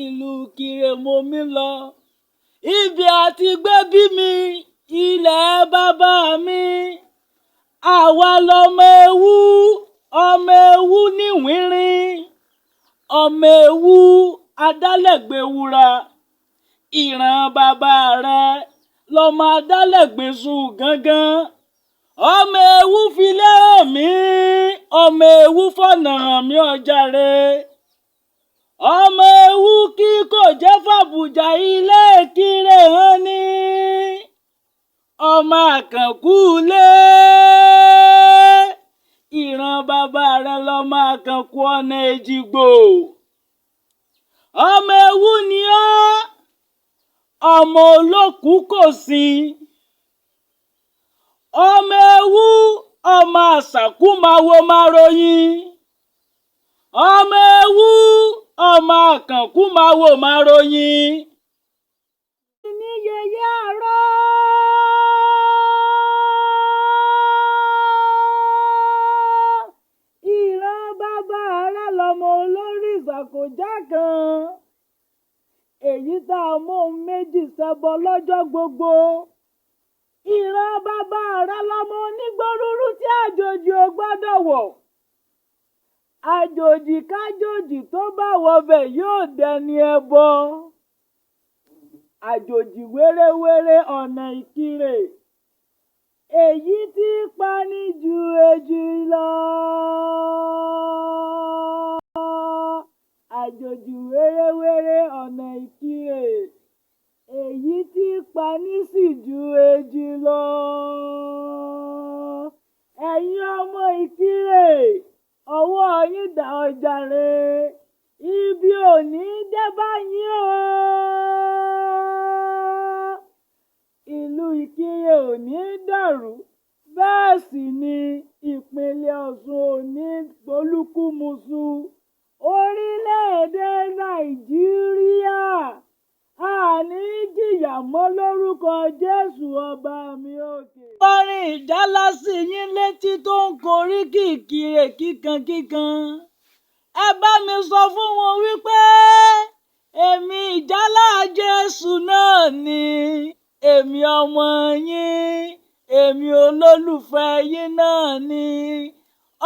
ìlú Ìkirè mo mi lọ. Ibi àti gbé bí mi, ilẹ̀ bàbá mi. Àwa lọmọ ewu ní winrin. Ọmọ ewu adálẹ̀gbẹ̀wúrà. Ìran bàbá rẹ̀ lọmọ adálẹ̀gbẹ̀sù gángan. Ọmọ ewu filé hàn mí, ọmọ ewu fọ̀nà hàn mí ọjàre. Ọmọ ewu kí kò jẹ́ fàbùjà ilé Ìkirè hàn ní. Ọmọ àkànkú lé. Ìran bàbá rẹ̀ lọmọ àkànkú ọ̀nà Èjìgbò. Ọmọ ewu ni ọ́, ọmọ olókùú kò sí. Ọmọ ewu, ọmọ àṣàkú máa wo máa ròyìn. Ọmọ ewu, ọmọ àkànkú máa wo máa ròyìn. Ní yeye àárọ̀. Ìran bàbá rẹ̀ lọmọ olórí ìsàkójá kan. Èyí tá a mú ohun méjì ṣẹbọ lọ́jọ́ gbogbo. Ìran bàbá rẹ̀ lọmọ onígbórúurú tí àjòjì ò gbọ́dọ̀ wọ̀. Àjòjì kájòjì tó bá wọbẹ̀ yóò dẹni ẹbọ. Àjòjì wéréwéré ọ̀nà Ìkirè. Èyí tí pani ju ejì lọ. Àjòjì wéréwéré ọ̀nà Ìkirè. Èyí tí pani sì ju ejì lọ. Ẹ̀yin ọmọ Ìkirè, ọwọ́ yín dá ọjàre. Ibi ò ní dé bá yín o. Ìlú Ìkirè ò ní dàrú. Bẹ́ẹ̀ sì ni ìpínlẹ̀ Ọ̀ṣun ò ní polúkúmuṣu. Orílẹ̀-èdè Nàìjíríà àní jìyà mọ́ lórúkọ Jésù ọba mi òkè. Orin ìjálá sí yín létí tó ń koríkì Ìkirè kíkankíkan. Ẹ bá mi sọ fún wọn wípé èmi ìjálá Jésù náà ni. Èmi ọmọ yín, èmi olólùfẹ́ yín náà ni.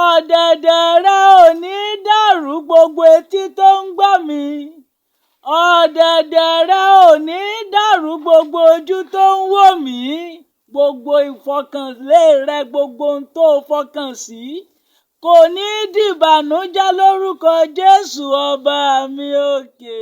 Ọ̀dẹ̀dẹ̀ rẹ ò ní dàrú gbogbo etí tó ń gbọ́ mi. Ọ̀dẹ̀dẹ̀ rẹ ò ní dàrú gbogbo ojú tó ń wò mí. Gbogbo ìfọkànlé rẹ, gbogbo ohun tó fọkàn sí, kò ní dìbànújẹ́ lórúkọ Jésù ọba mi òkè.